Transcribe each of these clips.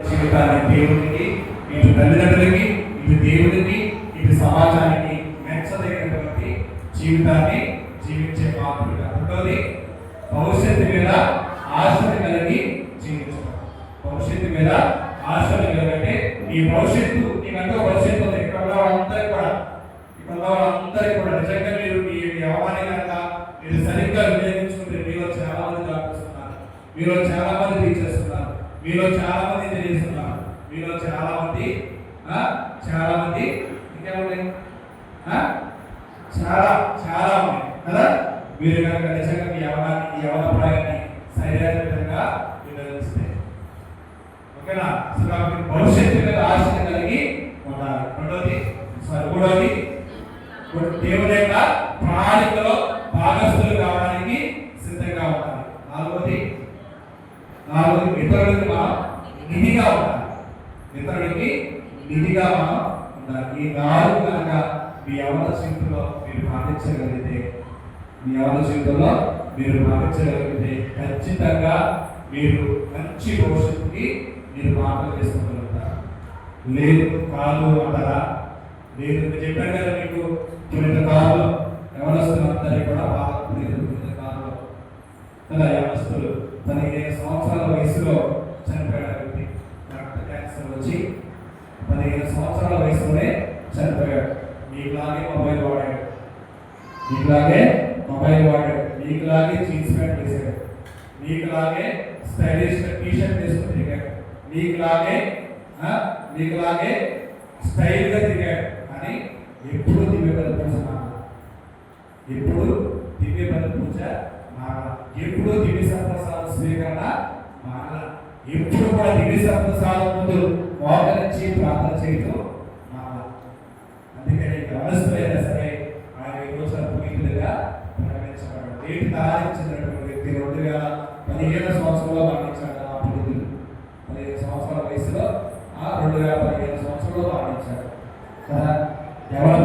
జీవితాన్ని దేవునికి, ఇటు తల్లిదండ్రులకి, ఇటు దేవునికి, ఇటు సమాజానికి మెచ్చదగినటువంటి జీవితాన్ని జీవించే పాత్రగా. రెండోది, భవిష్యత్తు మీద ఆశను కలిగి జీవించడం. భవిష్యత్తు మీద ఆశను కలిగంటే ఈ భవిష్యత్తు, నీకంటూ భవిష్యత్తు ఉంది. ఇక్కడ వాళ్ళందరికీ కూడా నిజంగా మీరు ఈ వ్యవహారాన్ని కనుక మీరు సరిగ్గా వినియోగించుకుంటే మీలో చాలా మంది డాక్టర్స్ ఉన్నారు, మీలో చాలా మంది టీచర్స్ ఉన్నారు, మీలో చాలా మంది ఇంజనీర్స్ ఉన్నారు, మీలో చాలా మంది ఇంకేమున్నాయి, చాలా చాలా ఉన్నాయి కదా. మీరు కనుక నిజంగా మీ యవన ప్రాయాన్ని సరైన విధంగా వినియోగిస్తే ఓకేనా. భవిష్యత్తు మీద ఆశ కలిగి ఉండాలి. మూడోది దేవుని యొక్క ప్రణాళికలో భాగస్థులు కావడానికి సిద్ధంగా ఉండాలి. నాలుగోది ఇతరులకి మనం నిధిగా ఉండాలి. ఇతరులకి నిధిగా మనం ఉండాలి. ఈ నాలుగు కనుక మీ యవన జీవితంలో మీరు పాటించగలిగితే ఖచ్చితంగా మీరు మంచి భవిష్యత్తుకి మీరు మార్గం చేసుకోగలుగుతారు. లేదు కాదు అంటారా? లేదు, నేను చెప్పాను కదా మీకు తొమ్మిది కాలంలో యవనస్తులందరికీ కూడా బాధపడలేదు. తొమ్మిది కాలంలో కదా యవనస్తులు 15 సంవత్సరాల వయసులో చనిపోయాడు వ్యక్తి. రక్త క్యాన్సర్ వచ్చి 15 సంవత్సరాల వయసులోనే చనిపోయాడు. మీకులాగే మొబైల్ వాడాడు, మీకులాగే జీన్స్ ప్యాంట్ వేసాడు, మీకులాగే స్టైలిష్ టీషర్ట్ వేసుకుని తిరిగాడు, మీకులాగే స్టైల్గా తిరిగాడు. కానీ ఎప్పుడు దివ్యబలి పూజ మారల, ఎప్పుడు దివ్య సప్రసాద స్వీకరణ మారల, ఎప్పుడు కూడా దివ్య సప్రసాదం ముందు మోకరించి ప్రార్థన చేయడం మారల. అందుకని గమనిస్తులైనా సరే ఆయన ఈ రోజు పునీతులుగా పరిగణించబడ్డాడు. నేటి తయారించినటువంటి వ్యక్తి 2015 సంవత్సరంలో మరణించాడు. ఆ పునీతులు 15 సంవత్సరాల వయసులో 2015 సంవత్సరంలో మరణించాడు కదా. ఎవరు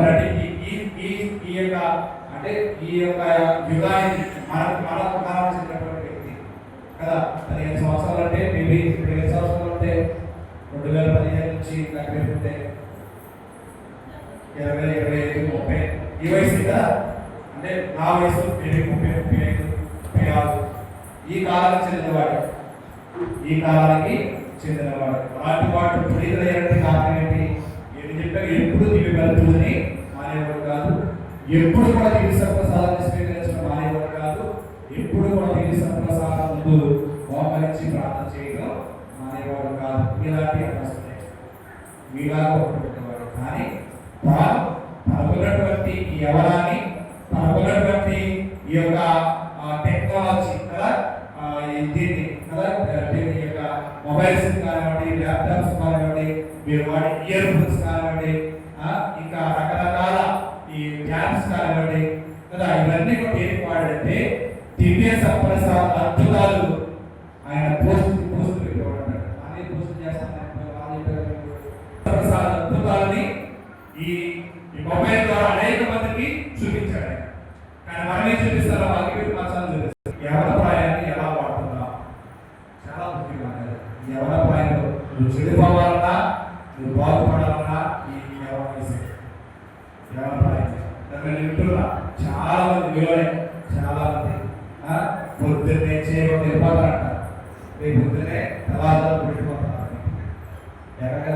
ఈ యొక్క యుగాన్ని మనకు కావాల్సినటువంటి వ్యక్తి కదా. 15 సంవత్సరాలు అంటే మేబీ 15 సంవత్సరాలు అంటే 2015 నుంచి పెట్టుకుంటే 20, 25, 30 ఈ వయసు కదా. అంటే నా వయసు 30, 35, 36 ఈ కాలానికి చెందినవాడు. అలాంటి వాటి పునీతులైనటువంటి కారణం ఏంటి? నేను చెప్పాను, ఎప్పుడు దివ్య బలిని మానేవాడు కాదు, ఎప్పుడు కూడా దివ్య సప్రసాదాన్ని స్వీకరించడం మానేవాడు కాదు, ఎప్పుడు కూడా దివ్య సప్రసాదం ముందు మోకరించి ప్రార్థన చేయడం మానేవాడు కాదు. ఇలాంటి అవసరం మీలాగా ఒకటి. కానీ తనకున్నటువంటి ఈ యవనాన్ని, తనకున్నటువంటి ఈ యొక్క టెక్నాలజీ కదా, దీన్ని కదా, దీని యొక్క మొబైల్స్ కానివ్వండి, ల్యాప్టాప్స్ కానివ్వండి, మీరు వాడి ఇయర్ ఫోన్స్ కానివ్వండి, ఇంకా రకరకాల ఈ ట్యాబ్స్ కానివ్వండి కదా, ఇవన్నీ కూడా ఏం వాడంటే దివ్య సప్రసాద అద్భుతాలు ఆయన పోస్ట్ పెట్టేవాడు. అదే పోస్ట్ చేస్తాను అద్భుతాలని ఈ మొబైల్ ద్వారా అనేక మందికి చూపించాడు. కానీ మనమే చూపిస్తారా? వాళ్ళకి మాత్రం చూపిస్తారు. యవన ప్రాయాన్ని ఎలా వాడుతున్నా చాలా ముఖ్యంగా. యవన ప్రాయంలో నువ్వు చెడిపోవాలన్నా, నువ్వు బాగుపడాలన్నా ఈ యవన ప్రాయం వింటున్నా చాలా మంది, మీలోనే చాలా మంది పొద్దున్నే చేయకుండా వెళ్ళిపోతారంట, రేపు పొద్దున్నే తెల్లవారుజామున పెట్టిపోతారు. ఎక్కడ